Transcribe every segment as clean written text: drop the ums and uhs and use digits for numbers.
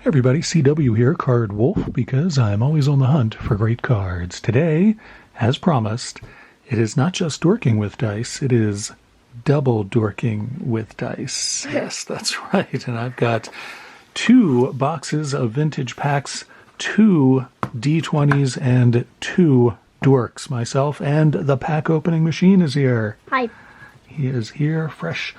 everybody, CW here, Card Wolf, because I'm always on the hunt for great cards. Today, as promised, it is not just dorking with dice, it is double dorking with dice. Yes, that's right. And I've got 2 boxes of vintage packs, 2 D20s, and 2 dorks. Myself and the pack opening machine is here. Hi. He is here, fresh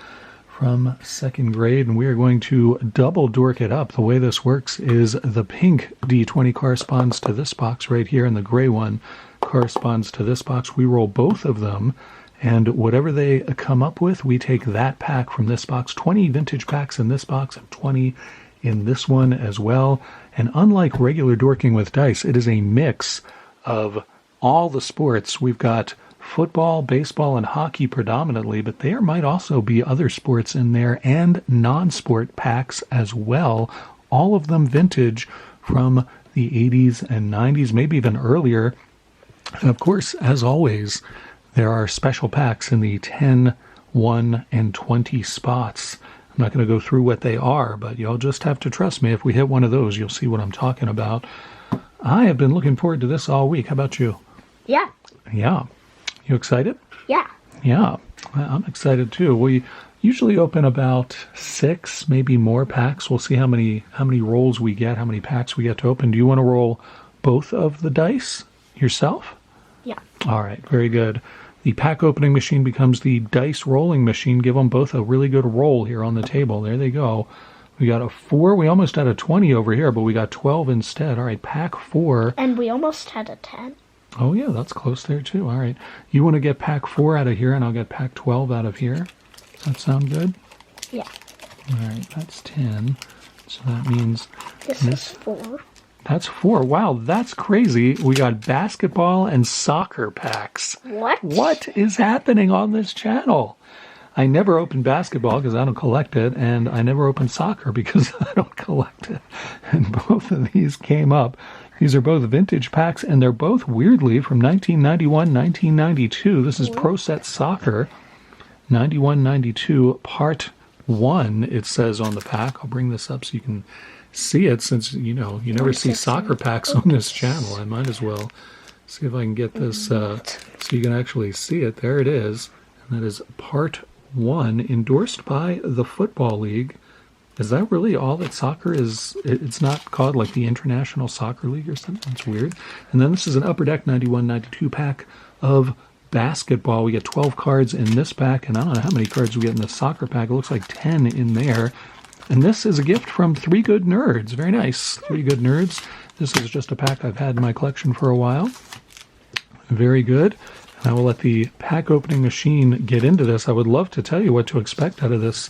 from 2nd grade, and we are going to double dork it up. The way this works is the pink D20 corresponds to this box right here, and the gray one corresponds to this box. We roll both of them, and whatever they come up with, we take that pack from this box. 20 vintage packs in this box, and 20 in this one as well. And unlike regular dorking with dice, it is a mix of all the sports. We've got football, baseball, and hockey predominantly, but there might also be other sports in there and non-sport packs as well. All of them vintage from the 80s and 90s, maybe even earlier. And of course, as always, there are special packs in the 10, 1, and 20 spots. I'm not going to go through what they are, but you'll just have to trust me. If we hit one of those, you'll see what I'm talking about. I have been looking forward to this all week. How about you? Yeah. Yeah. You excited? Yeah. Yeah, I'm excited too. We usually open about 6, maybe more packs. We'll see how many rolls we get, how many packs we get to open. Do you want to roll both of the dice yourself? Yeah. All right, very good. The pack opening machine becomes the dice rolling machine. Give them both a really good roll here on the table. There they go. We got a 4. We almost had a 20 over here, but we got 12 instead. All right, pack 4. And we almost had a 10. Oh, yeah, that's close there, too. All right. You want to get pack 4 out of here, and I'll get pack 12 out of here. Does that sound good? Yeah. All right, that's 10. So that means This is 4. That's 4. Wow, that's crazy. We got basketball and soccer packs. What? What is happening on this channel? I never open basketball because I don't collect it, and I never open soccer because I don't collect it. And both of these came up. These are both vintage packs, and they're both, weirdly, from 1991, 1992. This is Pro Set Soccer, 91-92, Part 1, it says on the pack. I'll bring this up so you can see it, since, you know, you never see soccer packs on this channel. I might as well see if I can get this so you can actually see it. There it is. And that is Part 1, endorsed by the Football League. Is that really all that soccer is? It's not called like the International Soccer League or something? That's weird. And then this is an Upper Deck 91-92 pack of basketball. We get 12 cards in this pack, and I don't know how many cards we get in the soccer pack. It looks like 10 in there. And this is a gift from 3 Good Nerds. Very nice. 3 Good Nerds. This is just a pack I've had in my collection for a while. Very good. And I will let the pack opening machine get into this. I would love to tell you what to expect out of this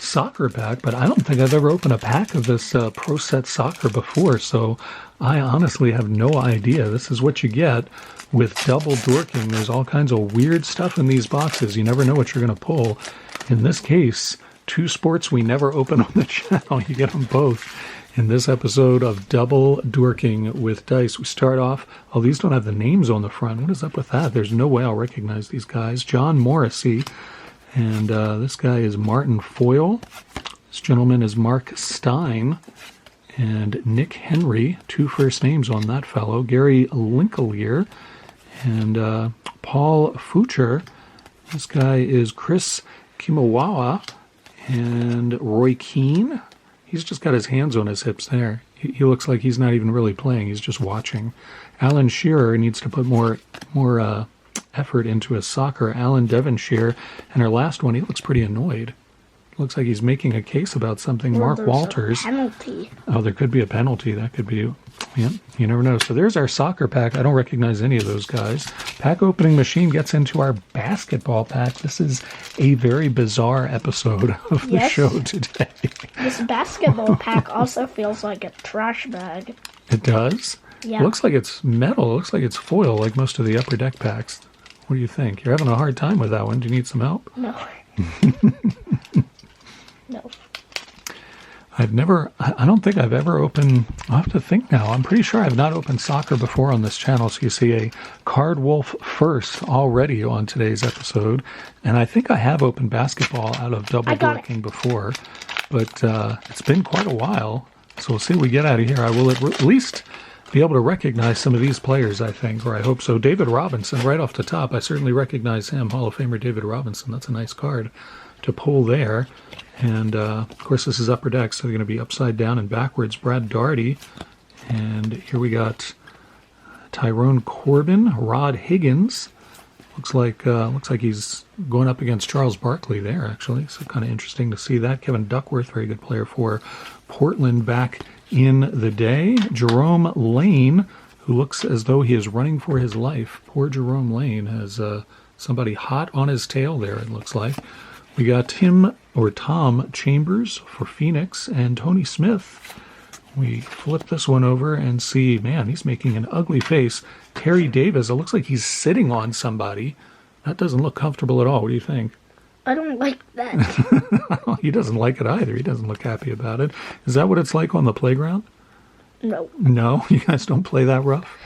soccer pack, but I don't think I've ever opened a pack of this Pro Set Soccer before, so I honestly have no idea. This is what you get with double dorking. There's all kinds of weird stuff in these boxes. You never know what you're going to pull. In this case, 2 sports we never open on the channel. You get them both in this episode of Double Dorking with Dice. We start off, oh, these don't have the names on the front. What is up with that? There's no way I'll recognize these guys. John Morrissey. And this guy is Martin Foyle. This gentleman is Mark Stein. And Nick Henry, 2 first names on that fellow. Gary Linklear. And Paul Fucher. This guy is Chris Kimawawa. And Roy Keane. He's just got his hands on his hips there. He looks like he's not even really playing. He's just watching. Alan Shearer needs to put more effort into his soccer. Alan Devonshire. And our last one, he looks pretty annoyed. Looks like he's making a case about something. Mark Walters. Penalty. Oh, there could be a penalty. That could be, yeah, you never know. So there's our soccer pack. I don't recognize any of those guys. Pack opening machine gets into our basketball pack. This is a very bizarre episode of the show today. This basketball pack also feels like a trash bag. It does? Yeah. It looks like it's metal. It looks like it's foil, like most of the Upper Deck packs. What do you think? You're having a hard time with that one. Do you need some help? No. No. I don't think I've ever opened, I'll have to think now. I'm pretty sure I've not opened soccer before on this channel. So you see a Card Wolf first already on today's episode. And I think I have opened basketball out of Double Dorking before. But it's been quite a while. So we'll see what we get out of here. I will at least be able to recognize some of these players, I think, or I hope so. David Robinson, right off the top, I certainly recognize him. Hall of Famer David Robinson. That's a nice card to pull there. And, of course, this is Upper Deck, so they're going to be upside down and backwards. Brad Daugherty. And here we got Tyrone Corbin, Rod Higgins. Looks like he's going up against Charles Barkley there, actually. So kind of interesting to see that. Kevin Duckworth, very good player for Portland back in the day. Jerome Lane, who looks as though he is running for his life. Poor Jerome Lane has somebody hot on his tail there, it looks like. We got Tom Chambers for Phoenix and Tony Smith. We flip this one over and see, man, he's making an ugly face. Terry Davis, it looks like he's sitting on somebody. That doesn't look comfortable at all. What do you think? I don't like that. He doesn't like it either. He doesn't look happy about it. Is that what it's like on the playground? No. No? You guys don't play that rough?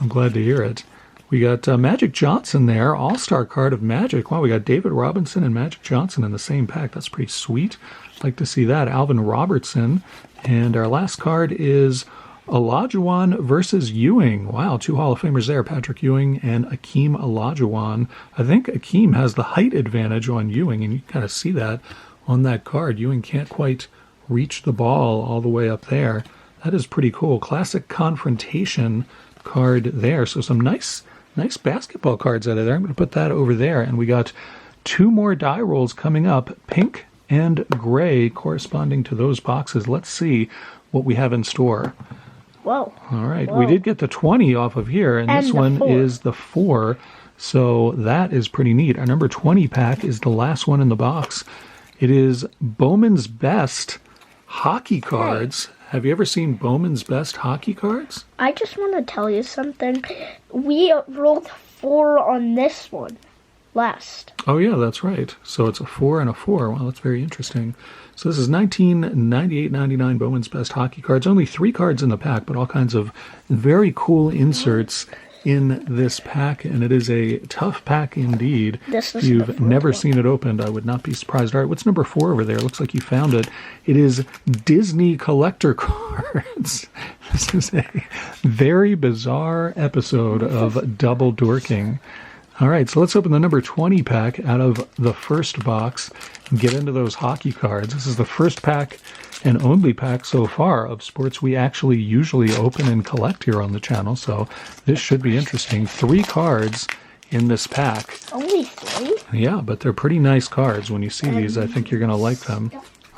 I'm glad to hear it. We got Magic Johnson there, all-star card of Magic. Wow, we got David Robinson and Magic Johnson in the same pack. That's pretty sweet. I'd like to see that. Alvin Robertson. And our last card is Olajuwon versus Ewing. Wow, two Hall of Famers there, Patrick Ewing and Akeem Olajuwon. I think Akeem has the height advantage on Ewing, and you kind of see that on that card. Ewing can't quite reach the ball all the way up there. That is pretty cool. Classic confrontation card there. So some nice basketball cards out of there. I'm going to put that over there. And we got two more die rolls coming up, pink and gray, corresponding to those boxes. Let's see what we have in store. Whoa. All right. Whoa. We did get the 20 off of here, and this one is the 4. So that is pretty neat. Our number 20 pack is the last one in the box. It is Bowman's Best hockey cards. Hey. Have you ever seen Bowman's Best hockey cards? I just want to tell you something. We rolled 4 on this one last. Oh, yeah, that's right. So it's a 4 and a 4. Wow, that's very interesting. So this is 1998-99 Bowman's Best hockey cards. Only 3 cards in the pack, but all kinds of very cool inserts in this pack, and it is a tough pack indeed. If you've never seen it opened, I would not be surprised. All right, what's number 4 over there? Looks like you found it. It is Disney collector cards. This is a very bizarre episode of Double Dorking. All right, so let's open the number 20 pack out of the first box and get into those hockey cards. This is the first pack and only pack so far of sports we actually usually open and collect here on the channel, so this should be interesting. 3 cards in this pack. Only 3? Yeah, but they're pretty nice cards. When you see these, I think you're going to like them.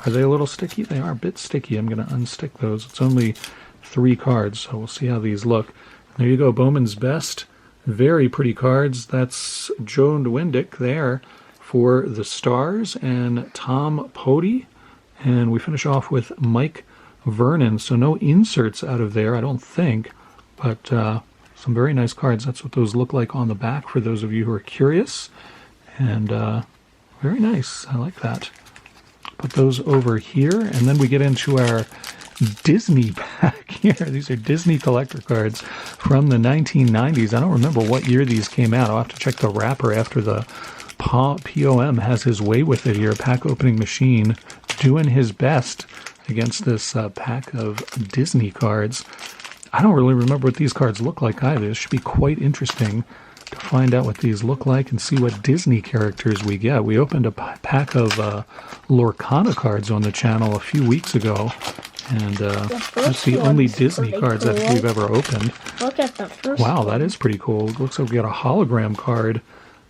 Are they a little sticky? They are a bit sticky. I'm going to unstick those. It's only 3 cards, so we'll see how these look. There you go, Bowman's Best. Very pretty cards. That's Joe Nwindick there for the Stars and Tom Pody. And we finish off with Mike Vernon. So no inserts out of there, I don't think. But some very nice cards. That's what those look like on the back for those of you who are curious. And very nice. I like that. Put those over here. And then we get into our Disney pack here. These are Disney collector cards from the 1990s. I don't remember what year these came out. I'll have to check the wrapper after the POM has his way with it here. Pack opening machine doing his best against this pack of Disney cards. I don't really remember what these cards look like either. It should be quite interesting to find out what these look like and see what Disney characters we get. We opened a pack of Lorcana cards on the channel a few weeks ago. And that's the only Disney cards I think we've ever opened. Look at the first Wow, one. that is pretty cool. It looks like we got a hologram card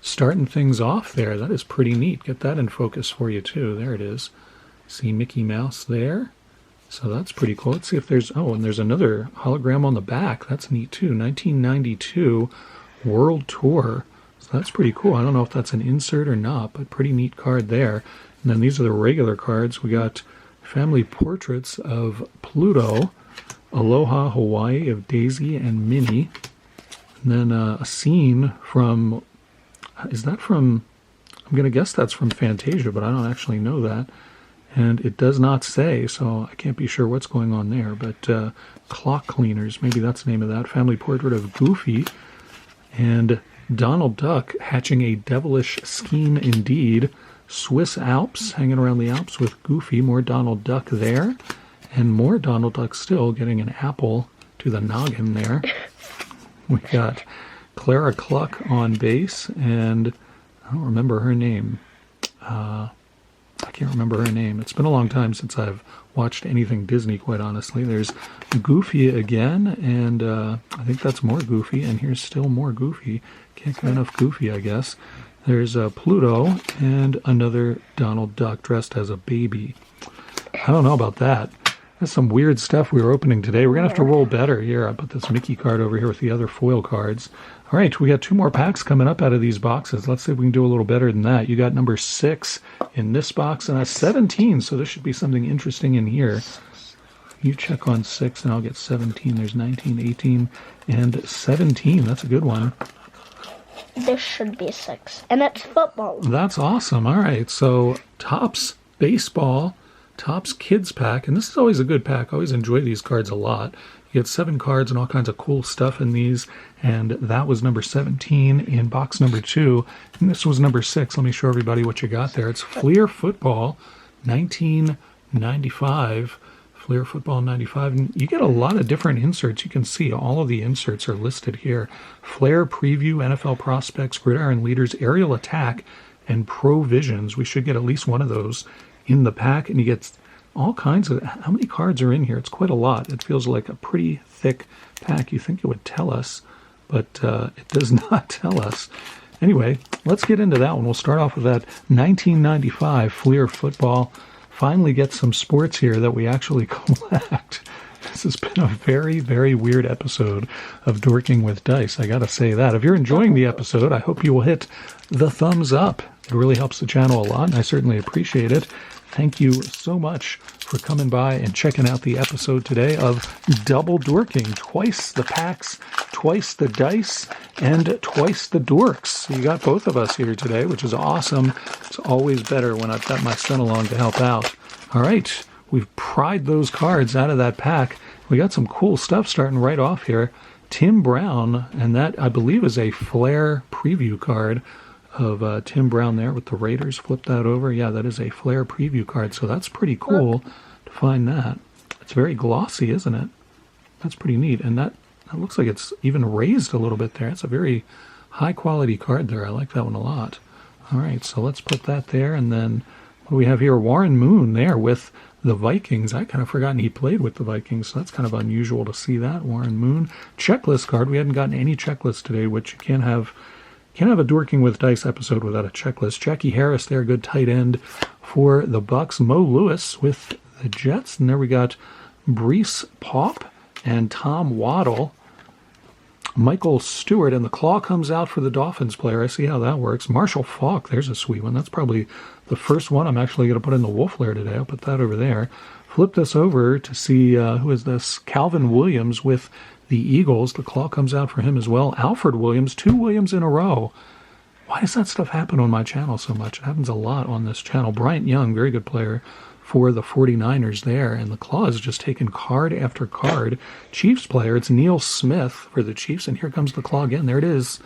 starting things off there. That is pretty neat. Get that in focus for you, too. There it is. See Mickey Mouse there. So that's pretty cool. Let's see if there's... Oh, and there's another hologram on the back. That's neat, too. 1992 World Tour. So that's pretty cool. I don't know if that's an insert or not, but pretty neat card there. And then these are the regular cards. We got family portraits of Pluto, Aloha Hawaii of Daisy and Minnie, and then a scene from, is that from, I'm going to guess that's from Fantasia, but I don't actually know that, and it does not say, so I can't be sure what's going on there, but Clock Cleaners, maybe that's the name of that, family portrait of Goofy, and Donald Duck hatching a devilish scheme indeed. Swiss Alps, hanging around the Alps with Goofy, more Donald Duck there. And more Donald Duck still, getting an apple to the noggin there. We got Clara Cluck on base, and I don't remember her name. I can't remember her name. It's been a long time since I've watched anything Disney, quite honestly. There's Goofy again, and I think that's more Goofy, and here's still more Goofy. Can't get enough Goofy, I guess. There's Pluto, and another Donald Duck dressed as a baby. I don't know about that. That's some weird stuff we were opening today. We're going to have to roll better. Here, I put this Mickey card over here with the other foil cards. All right, we got 2 more packs coming up out of these boxes. Let's see if we can do a little better than that. You got number 6 in this box, and a 17, so there should be something interesting in here. You check on 6, and I'll get 17. There's 19, 18, and 17. That's a good one. This should be 6, and it's football. That's awesome. All right, so Topps Baseball, Topps Kids Pack, and this is always a good pack. I always enjoy these cards a lot. You get 7 cards and all kinds of cool stuff in these, and that was number 17 in box number 2, and this was number 6. Let me show everybody what you got there. It's Fleer Football, 1995. Fleer Football 95, and you get a lot of different inserts. You can see all of the inserts are listed here. Flair Preview, NFL Prospects, Gridiron Leaders, Aerial Attack, and Pro Visions. We should get at least one of those in the pack, and you get all kinds of... How many cards are in here? It's quite a lot. It feels like a pretty thick pack. You think it would tell us, but it does not tell us. Anyway, let's get into that one. We'll start off with that 1995 Fleer Football. Finally get some sports here that we actually collect. This has been a very, very weird episode of Dorking with Dice. I gotta say that. If you're enjoying the episode, I hope you will hit the thumbs up. It really helps the channel a lot, and I certainly appreciate it. Thank you so much for coming by and checking out the episode today of Double Dorking. Twice the packs, twice the dice, and twice the dorks. So you got both of us here today, which is awesome. It's always better when I've got my son along to help out. All right, we've pried those cards out of that pack. We got some cool stuff starting right off here. Tim Brown, and that I believe is a Flair preview card of Tim Brown there with the Raiders. Flip that over. Yeah, that is a Flair preview card, so that's pretty cool to find that. It's very glossy, isn't it? That's pretty neat, and that looks like it's even raised a little bit there. It's a very high quality card there. I like that one a lot. All right, so let's put that there, and then what do we have here? Warren Moon there with the Vikings. I kind of forgotten he played with the Vikings, so that's kind of unusual to see that. Warren Moon. Checklist card. We hadn't gotten any checklist today, which you can't have a Dorking with Dice episode without a checklist. Jackie Harris there, good tight end for the Bucks. Mo Lewis with the Jets. And there we got Brees Paup and Tom Waddle. Michael Stewart, and the claw comes out for the Dolphins player. I see how that works. Marshall Faulk, there's a sweet one. That's probably the first one I'm actually going to put in the Wolf Lair today. I'll put that over there. Flip this over to see who is this? Calvin Williams with the Eagles. The claw comes out for him as well. Alfred Williams, 2 Williams in a row. Why does that stuff happen on my channel so much? It happens a lot on this channel. Bryant Young, very good player for the 49ers there. And the claw is just taking card after card. Chiefs player, it's Neil Smith for the Chiefs. And here comes the claw again. There it is.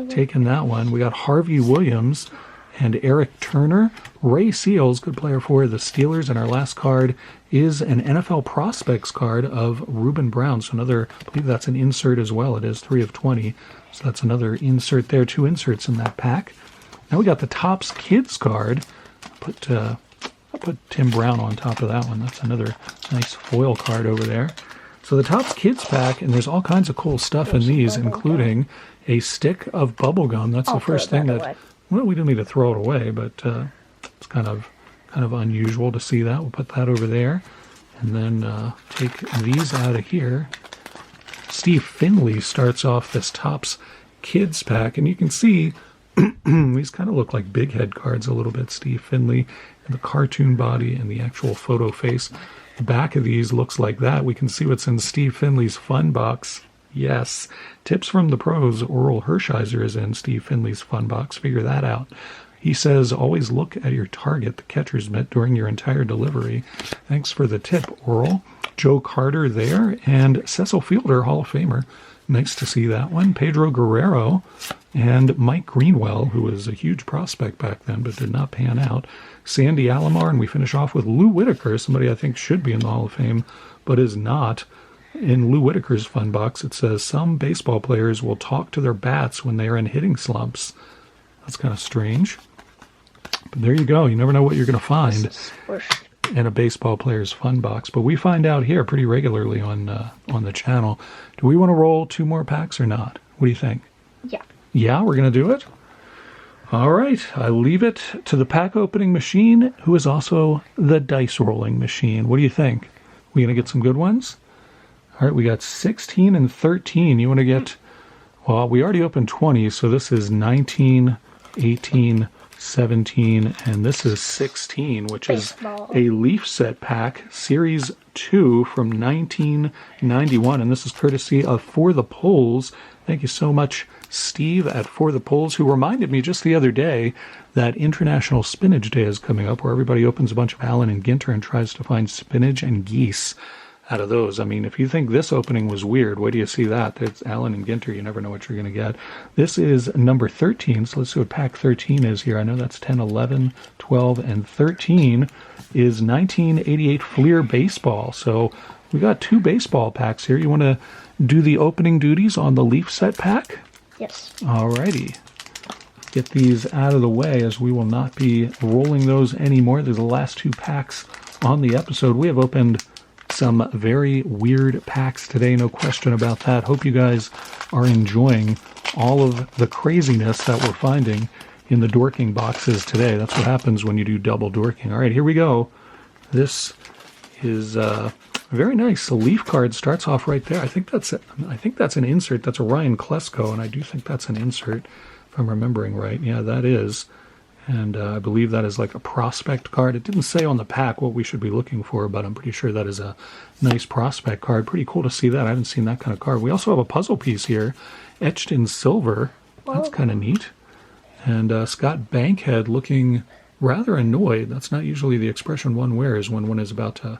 Taking that one. We got Harvey Williams and Eric Turner. Ray Seals, good player for the Steelers. And our last card is an NFL Prospects card of Reuben Brown. So another, I believe that's an insert as well. It is 3 of 20. So that's another insert there. 2 inserts in that pack. Now we got the Topps Kids card. I'll put Tim Brown on top of that one. That's another nice foil card over there. So the Topps Kids pack, and there's all kinds of cool stuff in these, including a stick of bubble gum. That's the first thing that... Well, we didn't need to throw it away, but it's kind of unusual to see that. We'll put that over there, and then take these out of here. Steve Finley starts off this Topps Kids pack, and you can see these kind of look like big head cards a little bit. Steve Finley and the cartoon body and the actual photo face. The back of these looks like that. We can see what's in Steve Finley's fun box. Yes. Tips from the Pros. Oral Hershiser is in Steve Finley's fun box. Figure that out. He says, always look at your target, the catcher's mitt, during your entire delivery. Thanks for the tip, Oral. Joe Carter there, and Cecil Fielder, Hall of Famer. Nice to see that one. Pedro Guerrero and Mike Greenwell, who was a huge prospect back then but did not pan out. Sandy Alomar, and we finish off with Lou Whitaker, somebody I think should be in the Hall of Fame but is not. In Lou Whitaker's fun box, it says, some baseball players will talk to their bats when they are in hitting slumps. That's kind of strange. But there you go. You never know what you're going to find in a baseball player's fun box. But we find out here pretty regularly on the channel. Do we want to roll 2 more packs or not? What do you think? Yeah. Yeah, we're going to do it? All right. I leave it to the pack opening machine, who is also the dice rolling machine. What do you think? We going to get some good ones? All right, we got 16 and 13. You want to get, well, we already opened 20, so this is 19, 18, 17, and this is 16, which Baseball. is a Leaf Set pack, Series 2 from 1991, and this is courtesy of For the Polls. Thank you so much, Steve at For the Polls, who reminded me just the other day that International Spinach Day is coming up, where everybody opens a bunch of Allen and Ginter and tries to find spinach and geese out of those. I mean, if you think this opening was weird, wait till you see that. It's Allen and Ginter. You never know what you're going to get. This is number 13, so let's see what pack 13 is here. I know that's 10, 11, 12, and 13 is 1988 Fleer Baseball. So we got 2 baseball packs here. You want to do the opening duties on the Leaf Set pack? Yes. Alrighty. Get these out of the way, as we will not be rolling those anymore. They're the last 2 packs on the episode. We have opened some very weird packs today, no question about that. Hope you guys are enjoying all of the craziness that we're finding in the dorking boxes today. That's what happens when you do double dorking. All right, here we go. This is a very nice leaf card. Starts off right there. I think that's an insert. That's a Ryan Klesko, and I do think that's an insert, if I'm remembering right. Yeah, that is. And I believe that is like a prospect card. It didn't say on the pack what we should be looking for, but I'm pretty sure that is a nice prospect card. Pretty cool to see that. I haven't seen that kind of card. We also have a puzzle piece here, etched in silver. That's kind of neat. And Scott Bankhead looking rather annoyed. That's not usually the expression one wears when one is about to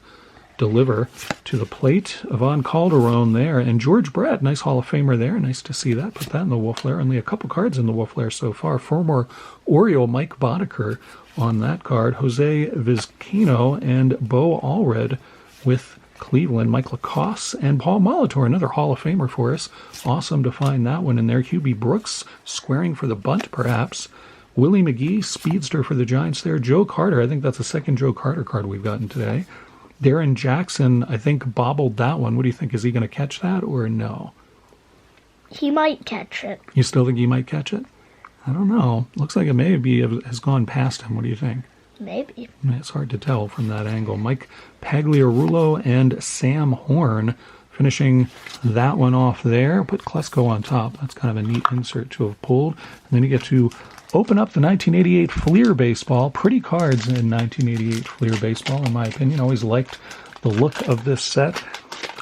deliver to the plate. Yvonne Calderon there. And George Brett, nice Hall of Famer there. Nice to see that. Put that in the Wolf Lair. Only a couple cards in the Wolf Lair so far. Former Oriole Mike Boddicker on that card. Jose Vizcaino and Bo Allred with Cleveland. Mike Lacoste and Paul Molitor, another Hall of Famer for us. Awesome to find that one in there. Hubie Brooks squaring for the bunt, perhaps. Willie McGee, speedster for the Giants there. Joe Carter, I think that's the second Joe Carter card we've gotten today. Darren Jackson, I think, bobbled that one. What do you think? Is he going to catch that or no? He might catch it. You still think he might catch it? I don't know. Looks like it maybe has gone past him. What do you think? Maybe. It's hard to tell from that angle. Mike Pagliarulo and Sam Horn finishing that one off there. Put Klesko on top. That's kind of a neat insert to have pulled. And then you get to open up the 1988 Fleer Baseball. Pretty cards in 1988 Fleer Baseball, in my opinion. Always liked the look of this set.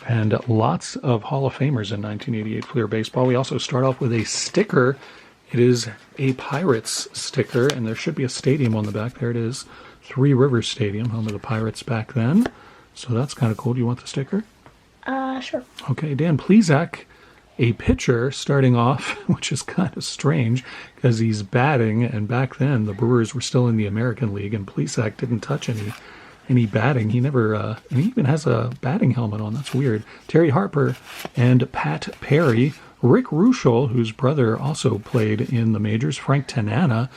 And lots of Hall of Famers in 1988 Fleer Baseball. We also start off with a sticker. It is a Pirates sticker, and there should be a stadium on the back. There it is. Three Rivers Stadium, home of the Pirates back then. So that's kind of cool. Do you want the sticker? Sure. Okay, Dan Plesac, a pitcher starting off, which is kind of strange because he's batting, and back then the Brewers were still in the American League, and Plesac didn't touch any batting. He never, and he even has a batting helmet on. That's weird. Terry Harper and Pat Perry. Rick Ruschel, whose brother also played in the majors. Frank Tanana.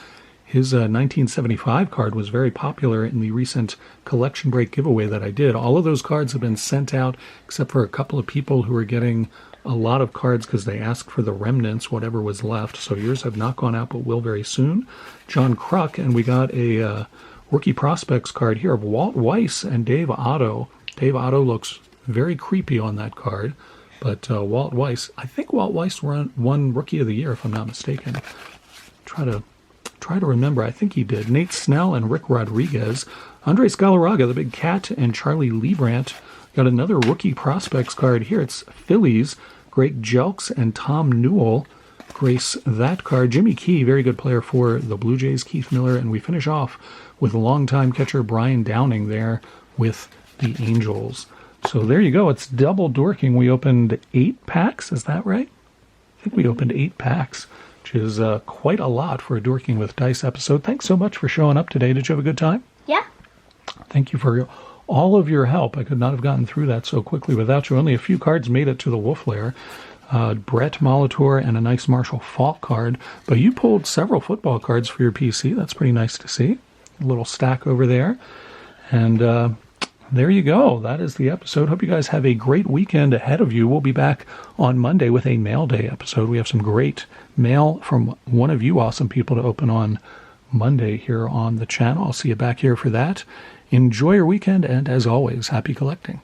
His 1975 card was very popular in the recent collection break giveaway that I did. All of those cards have been sent out, except for a couple of people who are getting a lot of cards because they asked for the remnants, whatever was left. So yours have not gone out, but will very soon. John Kruk, and we got a rookie prospects card here of Walt Weiss and Dave Otto. Dave Otto looks very creepy on that card, but Walt Weiss, I think Walt Weiss won Rookie of the Year, if I'm not mistaken. Try to remember. I think he did. Nate Snell and Rick Rodriguez. Andres Galarraga, the big cat, and Charlie Liebrandt. Got another rookie prospects card here. It's Phillies. Greg Jelks and Tom Newell grace that card. Jimmy Key, very good player for the Blue Jays. Keith Miller. And we finish off with longtime catcher Brian Downing there with the Angels. So there you go. It's double dorking. We opened 8 packs. Is that right? I think we opened 8 packs. which is quite a lot for a Dorking with Dice episode. Thanks so much for showing up today. Did you have a good time? Yeah. Thank you for all of your help. I could not have gotten through that so quickly without you. Only a few cards made it to the Wolf Lair. Brett Molitor and a nice Marshall Faulk card. But you pulled several football cards for your PC. That's pretty nice to see. A little stack over there. And there you go. That is the episode. Hope you guys have a great weekend ahead of you. We'll be back on Monday with a Mail Day episode. We have some great mail from one of you awesome people to open on Monday here on the channel. I'll see you back here for that. Enjoy your weekend, and as always, happy collecting.